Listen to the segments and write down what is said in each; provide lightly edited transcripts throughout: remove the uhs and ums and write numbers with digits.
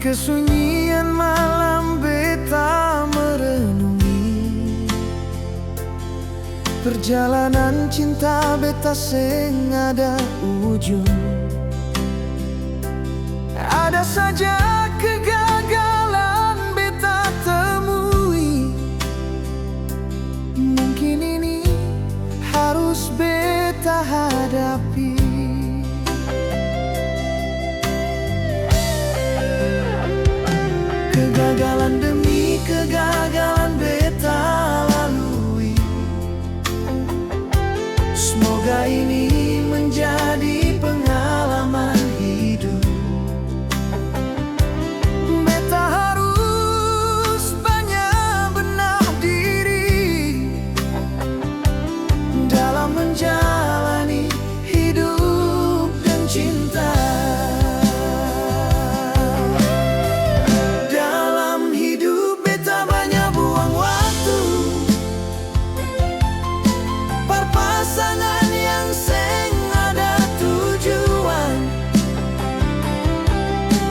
kesunyian malam beta merenungi perjalanan cinta beta seng ada ujung. Ada saja kegagalan beta temui, mungkin ini harus beta hadapi. Kegagalan demi kegagalan beta lalui, semoga ini menjadi pengalaman hidup. Beta harus banyak benah diri dalam menjalani hidup dan cinta. Pasangan yang seng ada tujuan,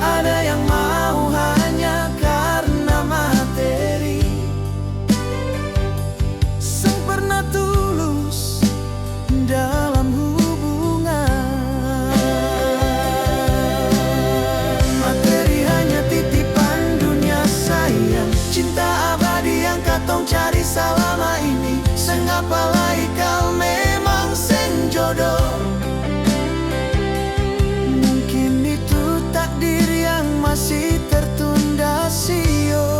ada yang mau hanya karena materi, seng pernah tulus dalam hubungan. Materi hanya titipan dunia sayang, cinta abadi yang katong cari selama ini. Seng apalagi kau memang seng jodoh, mungkin itu takdir yang masih tertunda sio.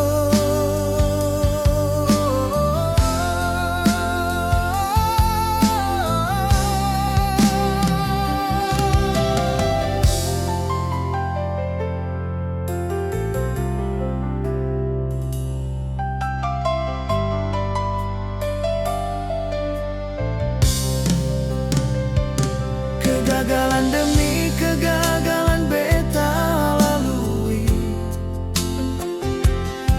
Kegagalan demi kegagalan beta lalui,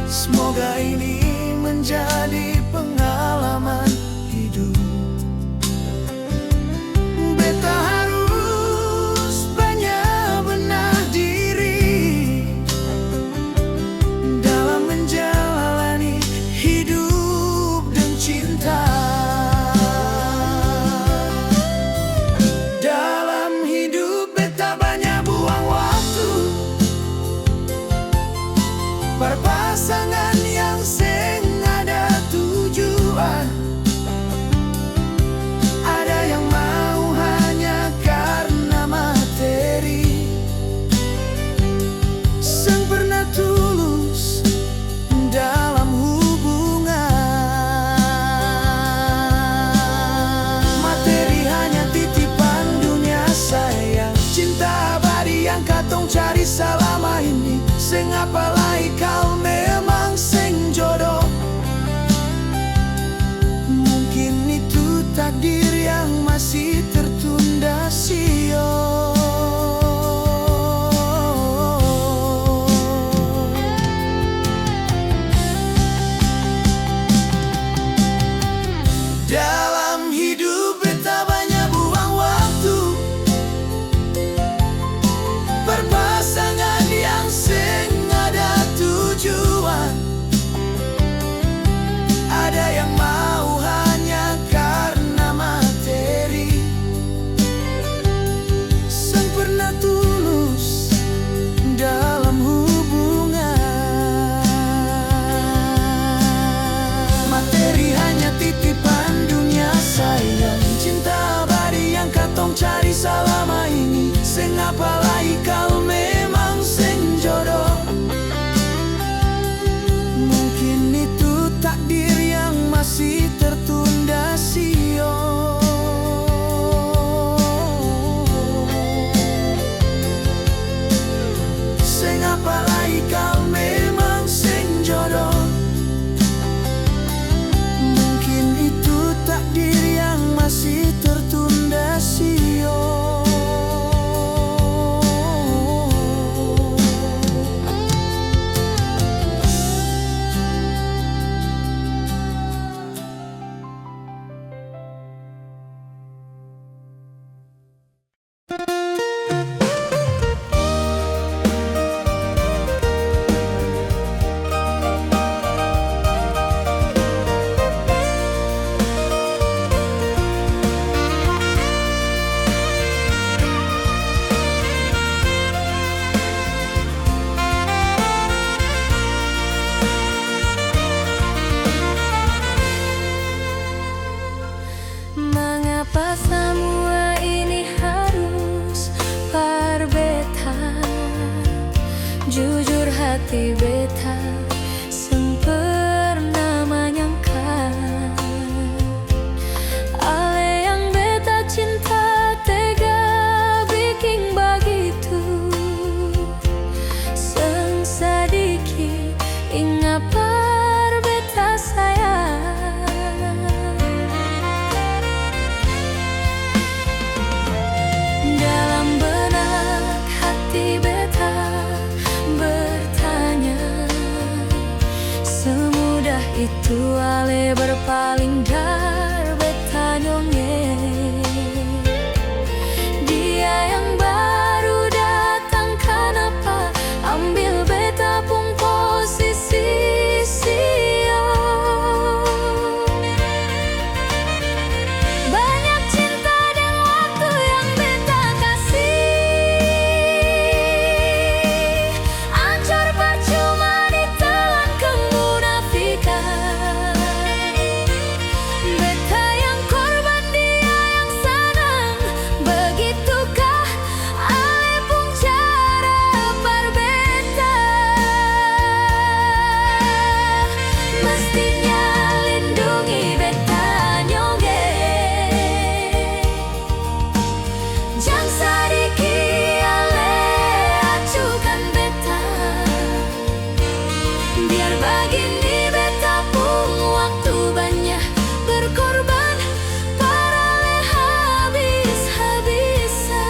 semoga ini menjadi pengalaman hidup. Beta harus banyak benah diri dalam menjalani hidup dan cinta. Pasangan yang seng ada tujuan, ada yang mau hanya karena materi, seng pernah tulus dalam hubungan. Materi hanya titipan dunia sayang, cinta abadi yang katong cari selama ini. Seng apalagi kau memang seng jodoh, mungkin itu takdir yang masih tertunda sio. Dalam hidup beta banyak buang waktu, berpasangan yang seng ada tujuan, ada yang mau hanya karena materi, hati beta sempurna menyangka ale yang beta cinta tega bikin begitu. Seng sadiki ingapar beta sayang. Dalam benak hati beta bertanya, semudah itu ale berpaling dar beta nyongeng. Dia yang baru datang kenapa ambil beta pun posisi sio. Banyak cinta dan waktu yang beta kasih ancur percuma ditelan kemunafikan. Beta yang korban, dia yang senang, begitukah ale pun cara berbeda. Mestinya lindungi beta nyongeng, jang sadiki ale acukan beta. Biar begini beta pun waktu banyak berkorban parale habis-habisan.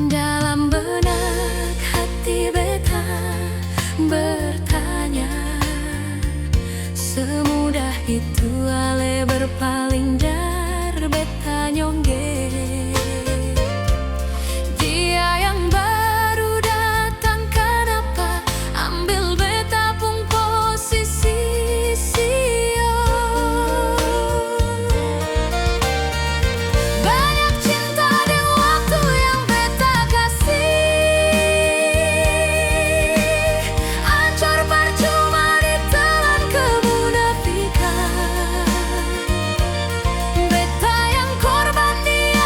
Dalam benak hati beta bertanya, semudah itu ale berpaling dar beta nyongeng. Dia yang baru datang kenapa ambil beta pun posisi sio. Banyak cinta dan waktu yang beta kasih ancur percuma ditelan kemunafikan. Beta yang korban, dia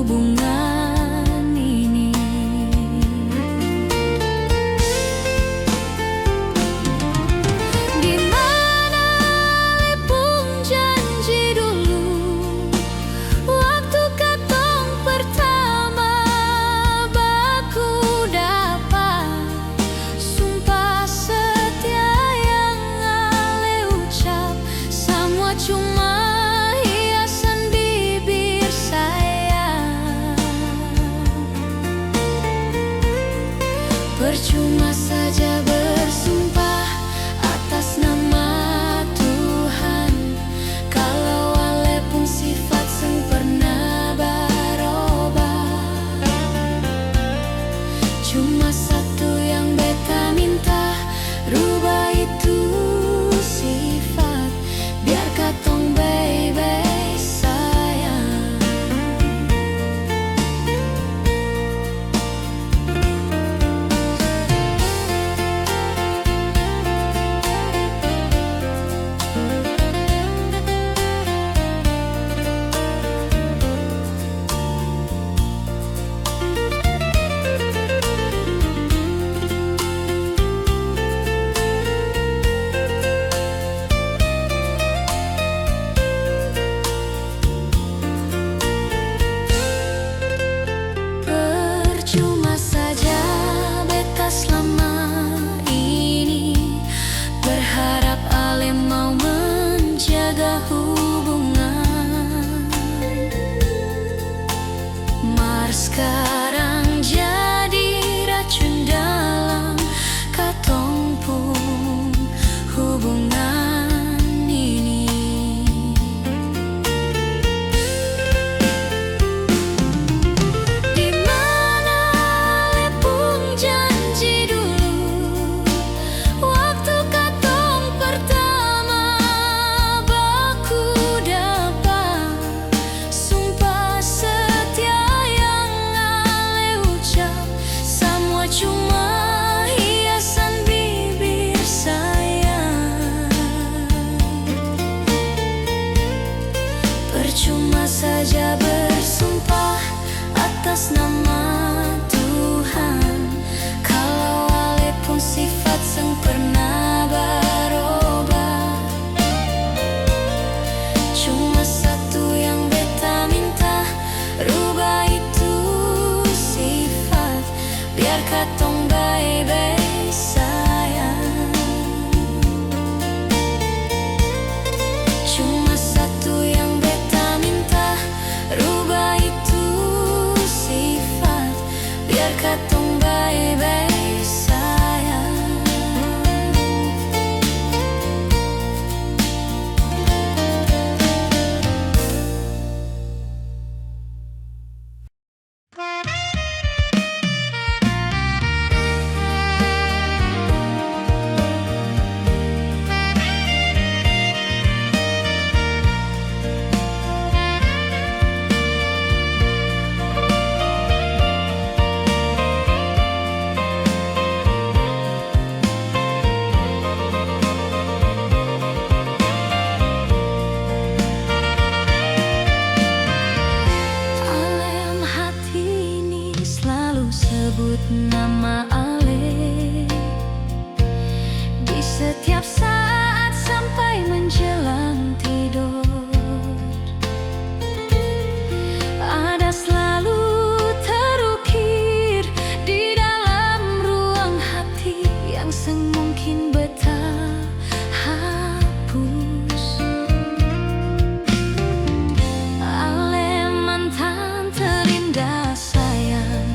hubungan ini. Di mana lepung janji dulu, waktu katong pertama baku dapat, sumpah setia yang ale ucap, semua cuma hiasan bibir sayang. Percuma saja bersumpah atas nama Tuhan, kalau walaupun sifat seng pernah berubah. Cuma satu yang beta minta, rubah itu sifat, biar katong baik-baik sayang. Percuma saja beta selama ini berharap ale mau menjaga hubungan. Mar sekarang jadi racun dalam katong pun hubungan ini. Di mana lepung janji dulu, waktu katong pertama baku dapat, sumpah setia yang ale ucap, semua cuma hiasan bibir sayang. Percuma saja bersumpah atas nama Tuhan, kalau walaupun sifat seng pernah berubah. Cuma satu yang beta minta, rubah itu sifat, biar katong baik-baik sayang. Cuma satu yang beta minta, rubah itu sifat, biar katong baik-baik sayang. Alem hati ini selalu sebut nama ale di setiap saat sampai menjelang tidur. Ada selalu terukir di dalam ruang hati yang semungkin beta hapus. Ale mantan terindah sayang,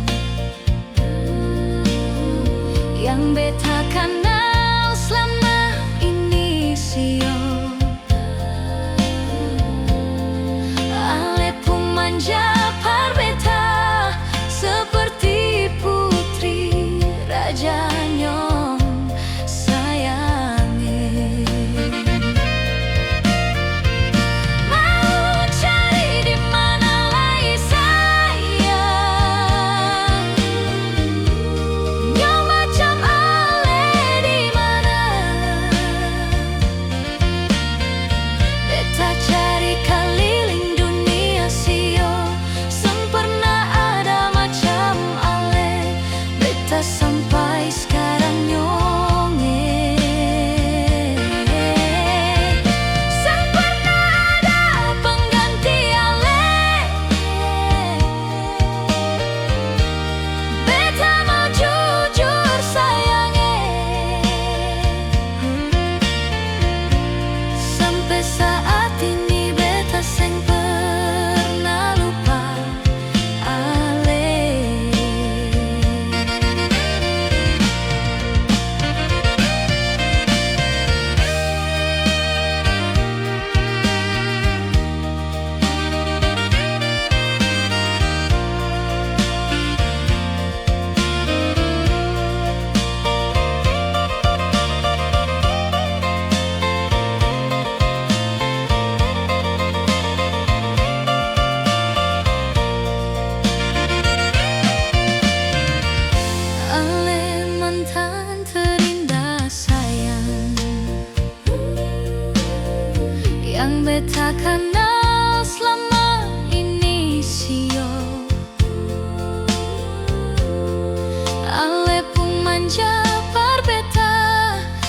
manja berbeta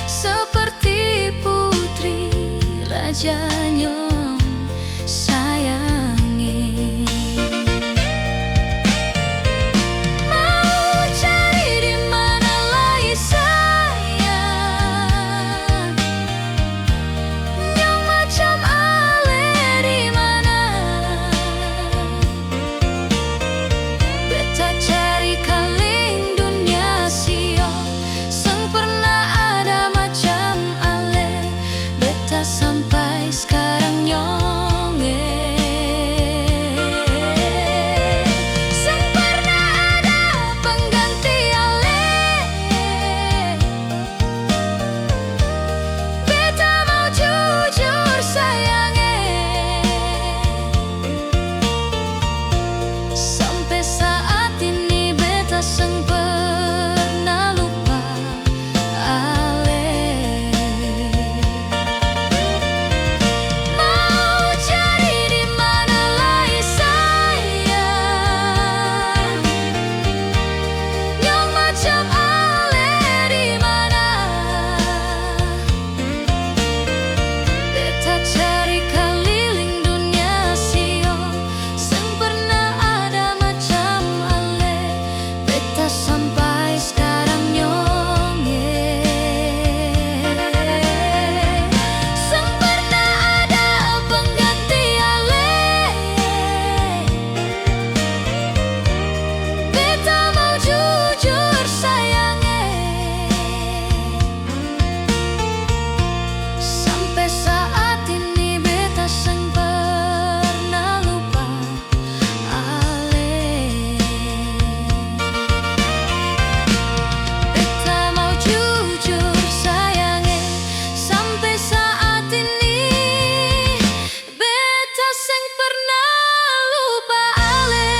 seperti putri raja nyong sayangi. Mau cari di mana lagi sayang, nyong macam ale di mana. Beta cari kaling dunia sio, seng pernah ada macam ale. Beta sampai sekarang nyong seng pernah ada pengganti ale. Beta mau jujur sayange, sampai saat ini beta seng pernah lupa ale. Mau cari di mana lagi sayang, nyong macam ale di mana. Beta cari keliling dunia sio, seng pernah ada macam ale. Beta sampai sekarang nyong seng pernah ada pengganti ale. Beta mau jujur sayange, sampai saat ini beta seng pernah lupa ale. Beta mau jujur sayange, sampai saat ini beta seng pernah lupa ale.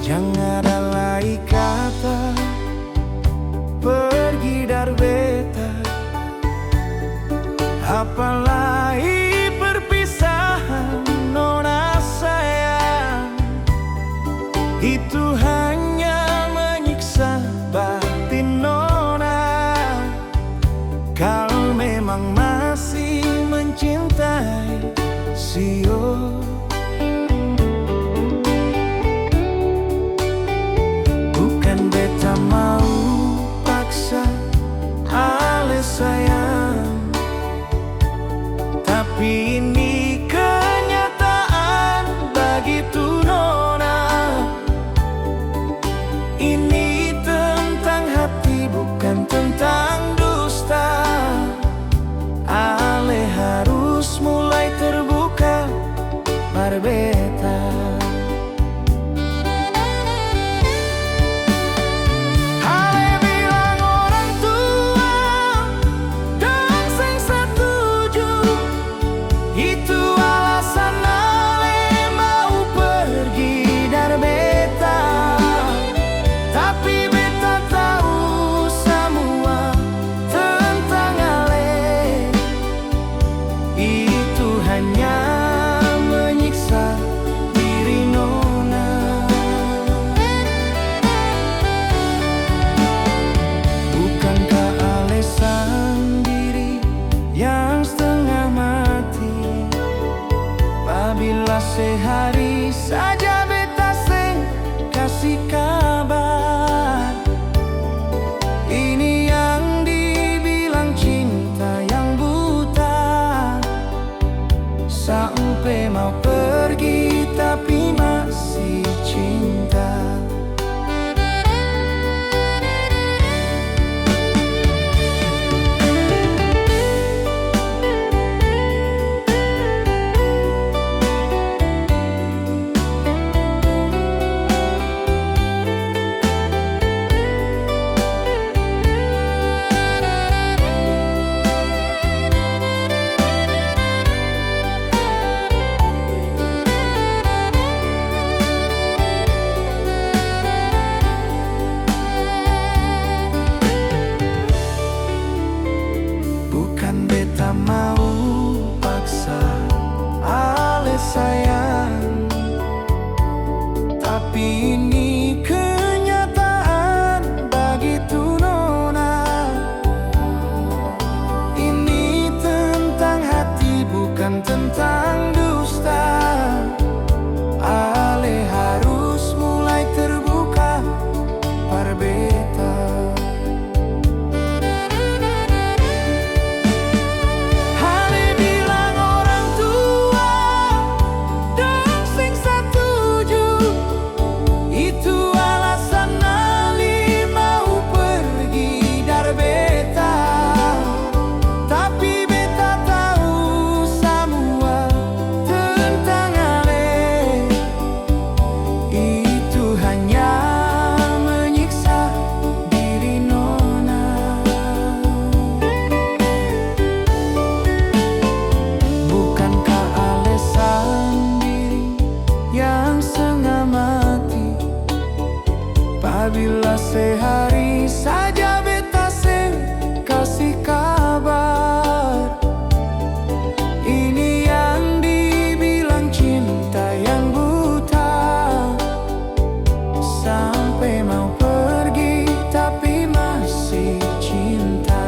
Jangan ada lagi kata pergi dari beta, apalagi perpisahan nona sayang. Itu hanya menyiksa batin nona. Kalau memang masih mencintai sio, bukan beta mau paksa ale sayang, tapi ini kenyataan begitu nona. Ini tentang hati bukan tentang dusta. Ale harus mulai terbuka pada beta. Ale bilang orang tua dan seng setuju, itu alasan ale mau pergi dari beta. Tapi beta tahu semua tentang ale, itu hanya menyiksa diri nona. Bukankah ale sendiri yang setengah mati, apabila sehari saja beta seng kasih kabar. Ini yang dibilang cinta yang buta, sampai mau pergi tapi masih cinta. Bila sehari saja beta seng kasih kabar, ini yang dibilang cinta yang buta. Sampai mau pergi tapi masih cinta.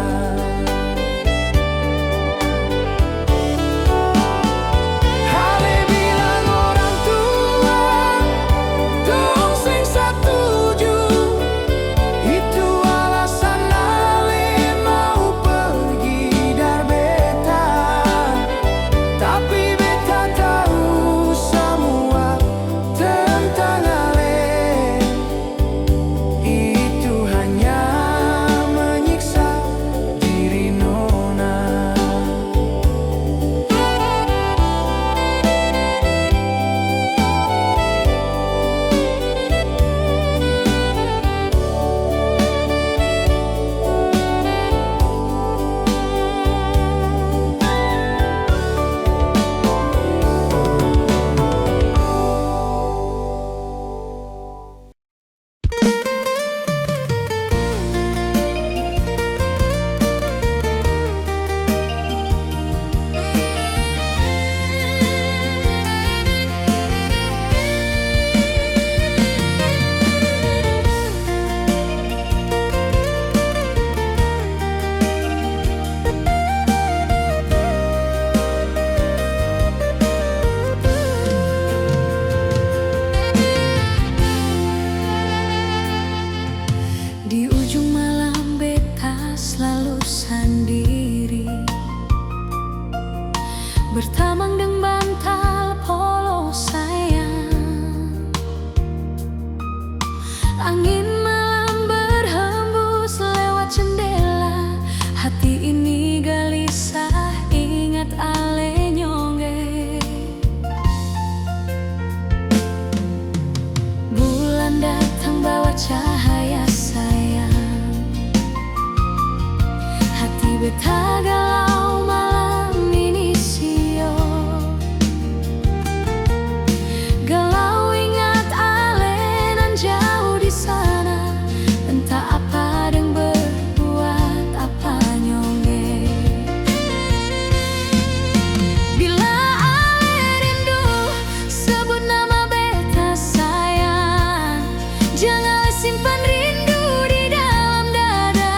Hale bilang orang tua, dong seng satuju. Itu alasan Ale mau pergi dar beta. Tapi beta tahu semua tentang Ale. Itu hanya menyiksa diri nona. Di ujung malam beta selalu sendiri, bertamang dengan bantal polo sayang. Angin malam berhembus lewat jendela, hati ini gelisah ingat Ale nyongge. Bulan datang bawa cahaya sayang, hati beta galau malam ini sio. Galau ingat Ale nan jauh di sana, entah apa deng berbuat apa nyongge. Bila Ale rindu sebut nama beta sayang, jangan simpan rindu di dalam dada.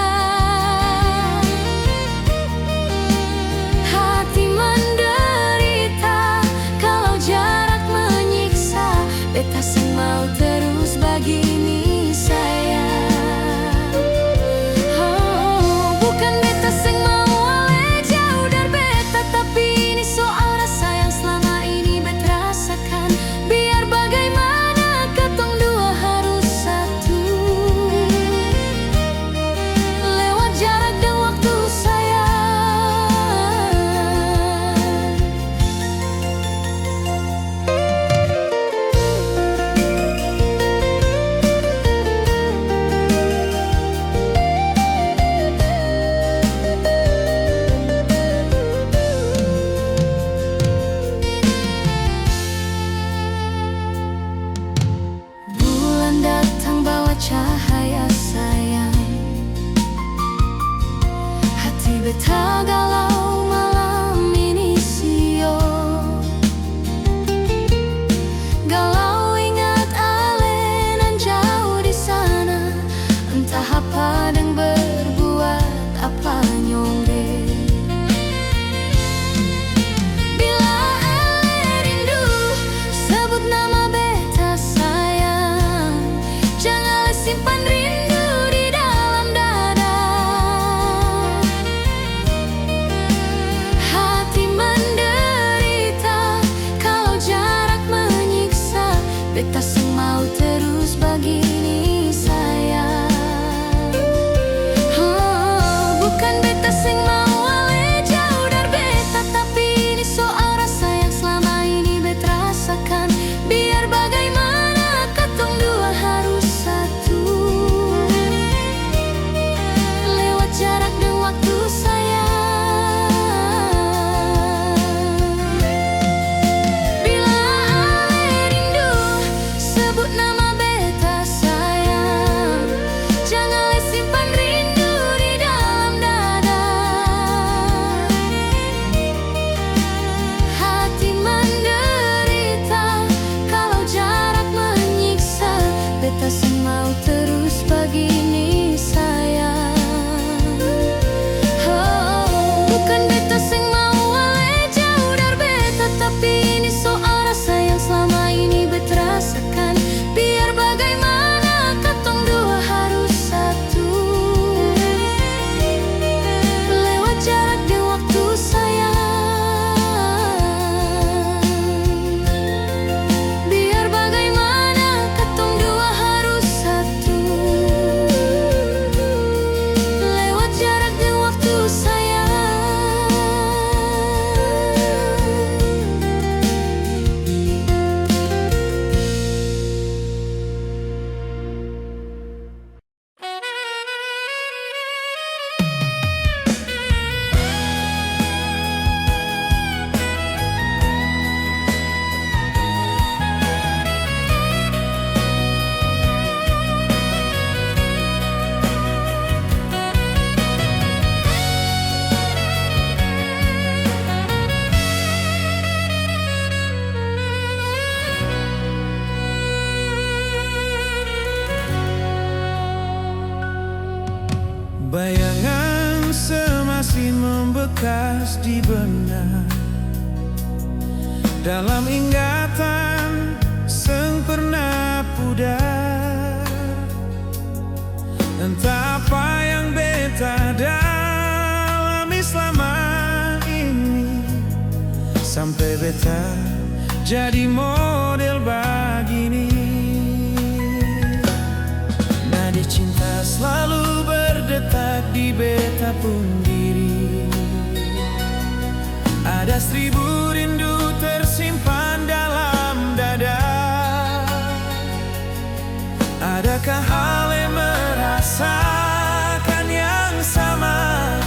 Bayangan semasih membekas di benak. Dalam ingatan seng pernah pudar. Entah apa yang beta dalami selama ini, sampai beta jadi model begini. Nadi cinta selalu berdetak di beta pun diri. Ada 1000 rindu tersimpan dalam dada. Adakah hal yang merasakan yang sama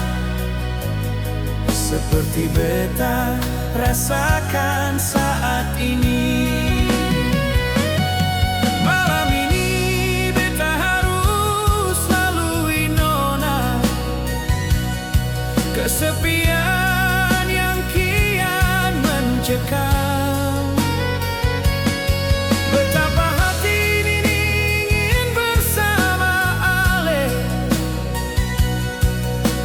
seperti beta rasakan saat ini? Malam ini beta harus lalui nona kesepian yang kian mencekam. Betapa hati ini ingin bersama Ale,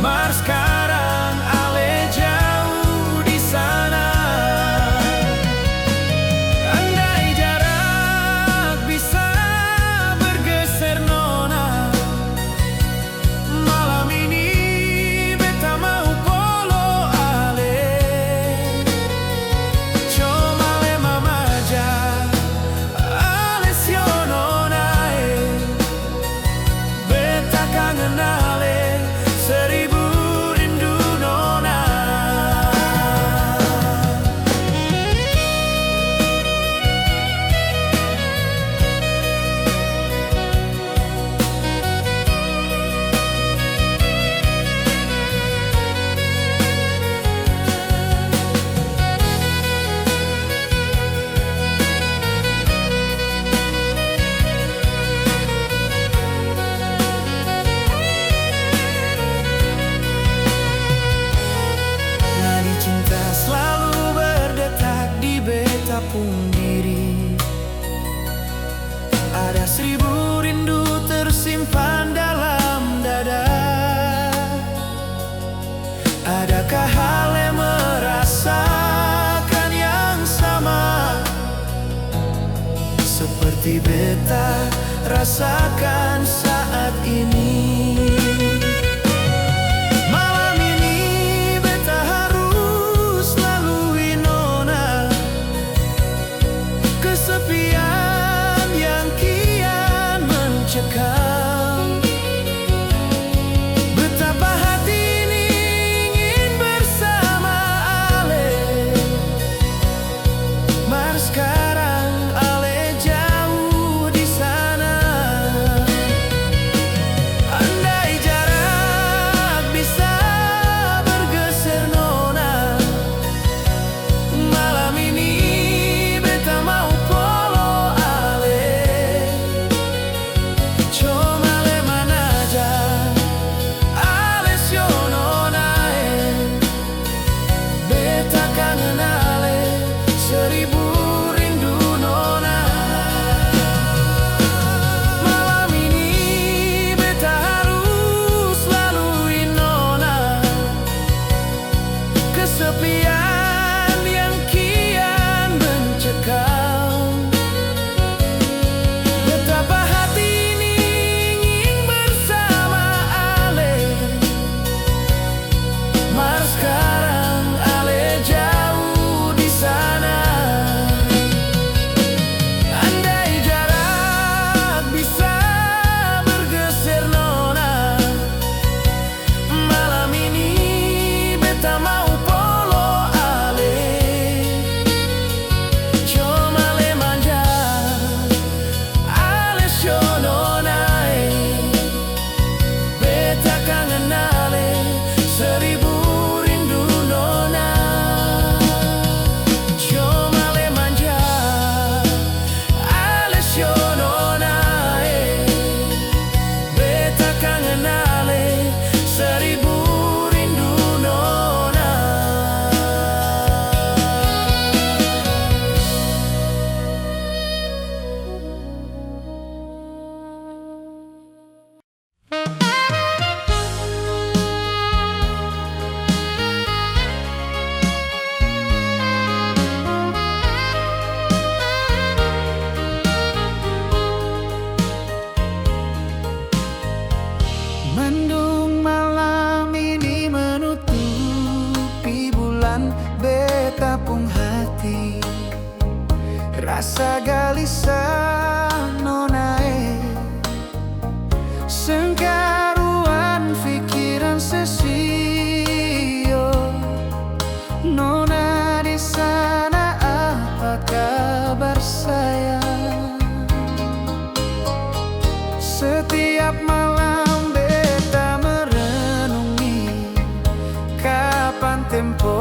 mar sekarang Ale jauh di sana. Andai jarak bisa bergeser nona, malam ini beta mau polo Ale. Cuma le mamaja Ale sio nona, beta kangen Ale 1000 rindu nona. Nadi cinta selalu berdetak di beta pun diri. Ada 1000 rindu tersimpan dalam dada. Adakah hal yang merasakan yang sama seperti beta rasakan saat ini? Malam ini beta harus lalui nona kesepian yang kian mencekam. Betapa hati ini ingin bersama Ale, mar sekarang Ale jauh di sana. Mendung malam ini menutupi bulan, beta pung hati rasa gelisah nonae, sengkaruan pikiran sesio. Nona di sana, apa kabar sayang? Setiap malam beta merenungi kapan tempo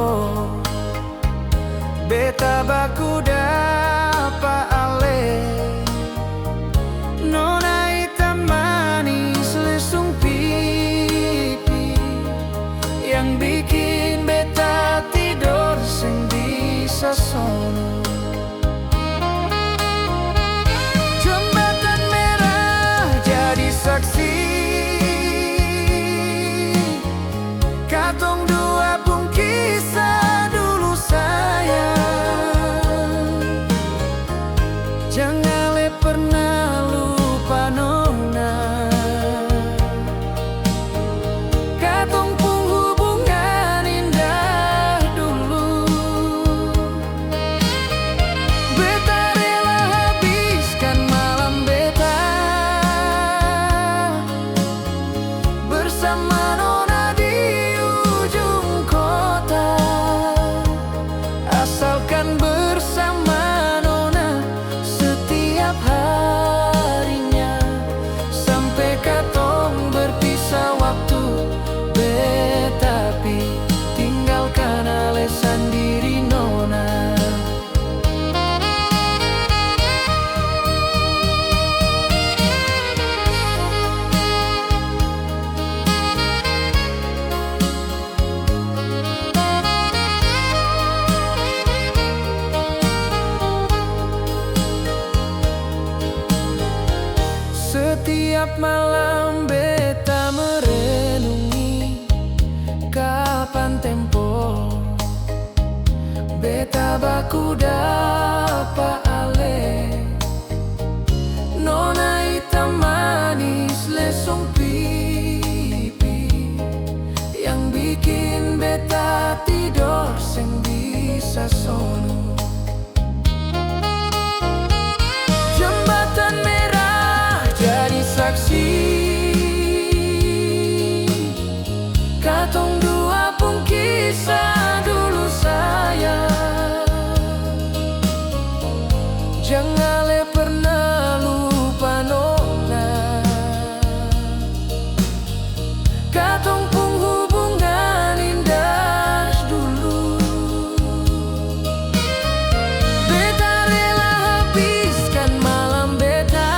beta baku dapa ale. Nona hitam manis lesung pipi yang bikin beta tidur sing bisa sono. Jembatan merah jadi saksi, katong dua pun kisah dulu sayang. Jangan le pernah lupa nona, katong pun hubungan indah dulu. Beta rela habiskan malam beta bersama nona di ujung kota, asalkan bersama nona setiap harinya sampai katong berpisah waktu. Betapi tinggalkan alasan diri nona. Setiap malam beta merenungi kapan tempo beta baku dapa ale. Nona hitam manis lesung pipi yang bikin beta tidur sing bisa sono. Jembatan merah jadi saksi, katong dua pun kisah dulu sayang. Jangan le pernah lupa nona, katong pun hubungan indah dulu. Beta rela habiskan malam beta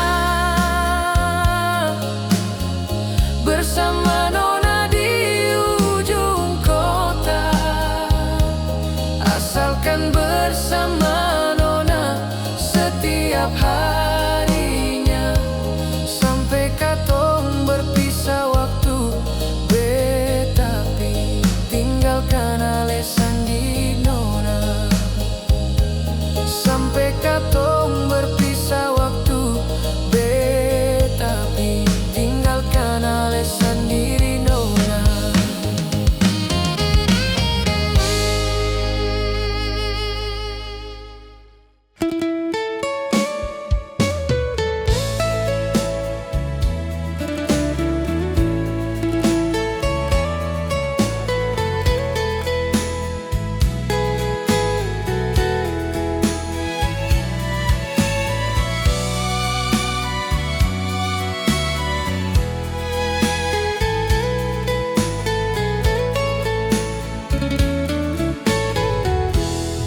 bersama nona di ujung kota, asalkan bersama nona setiap harinya sampai katong berpisah waktu. Betapi tinggalkan alasan di nona sampai katong berpisah waktu. Betapi tinggalkan alasan diri nona.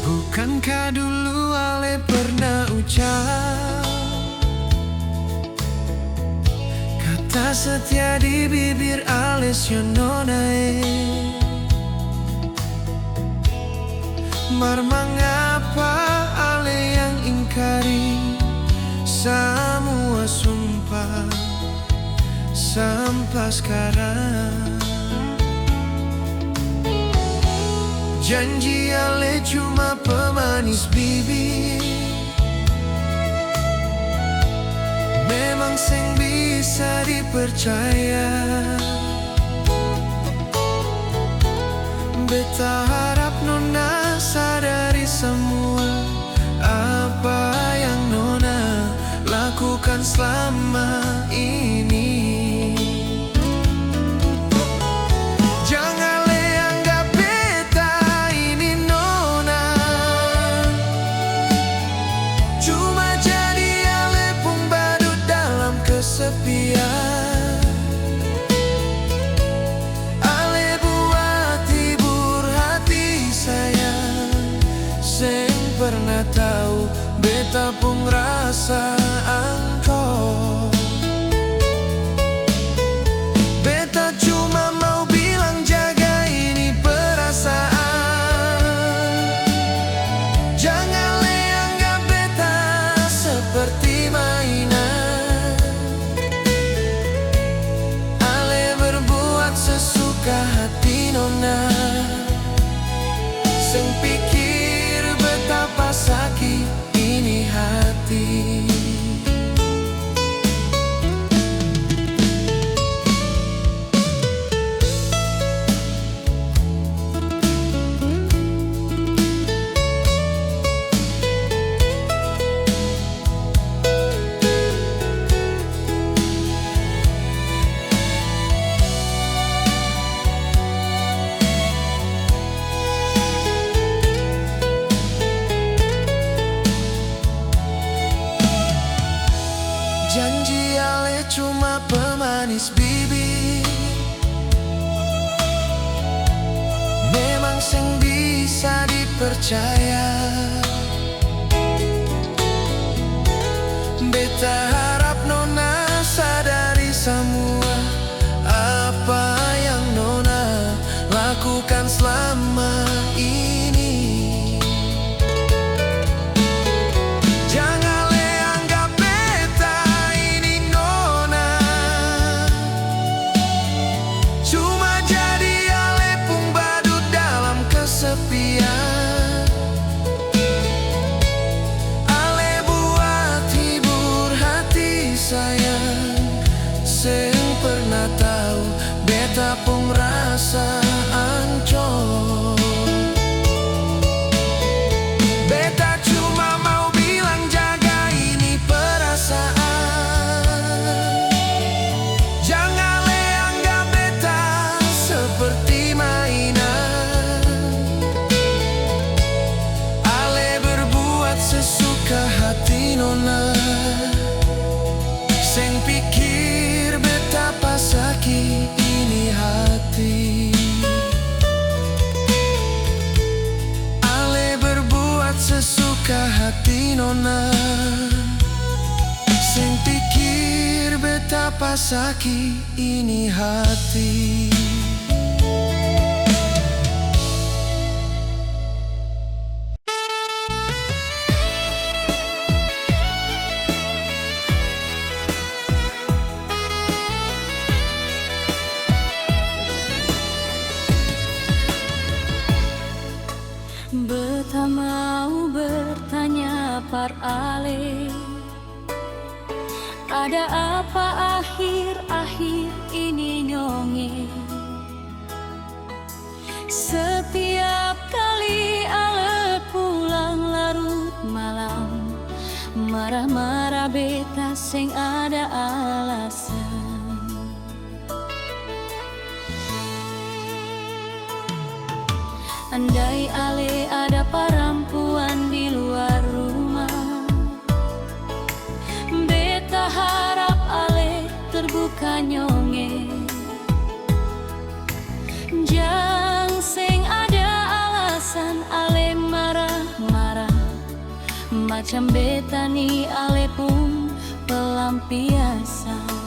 Bukankah dulu ale pernah ucap kata setia di bibir ale sio nonae? Mar mengapa ale yang ingkari semua sumpah sampai sekarang? Janji ale cuma pemanis bibir, memang seng bisa dipercaya. perasaan kau. Beta cuma mau bilang jaga ini perasaan. Jangan anggap beta seperti mainan. Ale berbuat sesuka hati nona. Seng pikir betapa sakit ini hati. Janji ale cuma pemanis bibir. Memang seng bisa dipercaya. Beta harap nona sadari semua apa yang nona lakukan selama ini. Ale buat hibur hati sayang. Seng pernah tahu beta pun rasa ancur. Beta cuma mau bilang jaga ini perasaan. Jangan anggap beta seperti mainan. Sesuka hati nona. Seng pikir betapa sakit ini hati. Ale berbuat sesuka hati nona. Seng pikir betapa sakit ini hati. Beta mau bertanya par ale, ada apa akhir-akhir ini nyonge? Setiap kali ale pulang larut malam, marah-marah beta seng ada alasan. Andai ale ada perempuan di luar rumah, beta harap ale terbuka nyonge. Jang seng ada alasan ale marah-marah. Macam beta ni ale pun pelampiasan.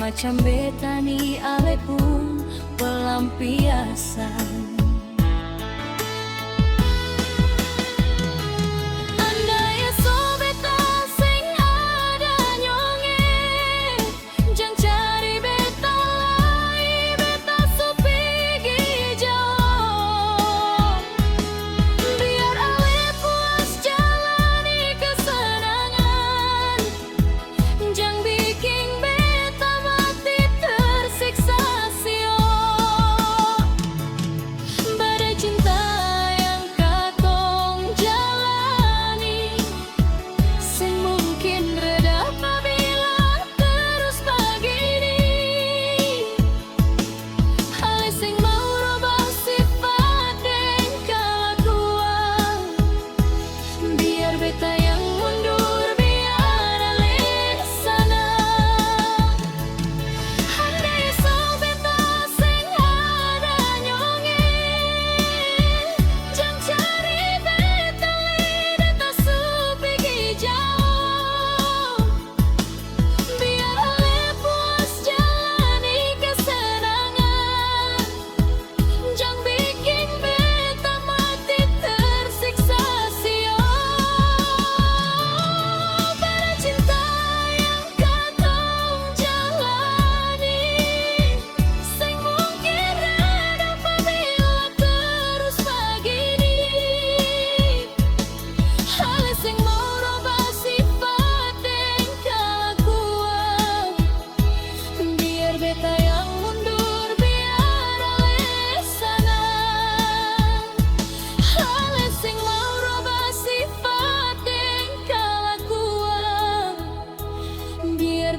macam betani ale pun pelampiasan.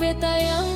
Beta yang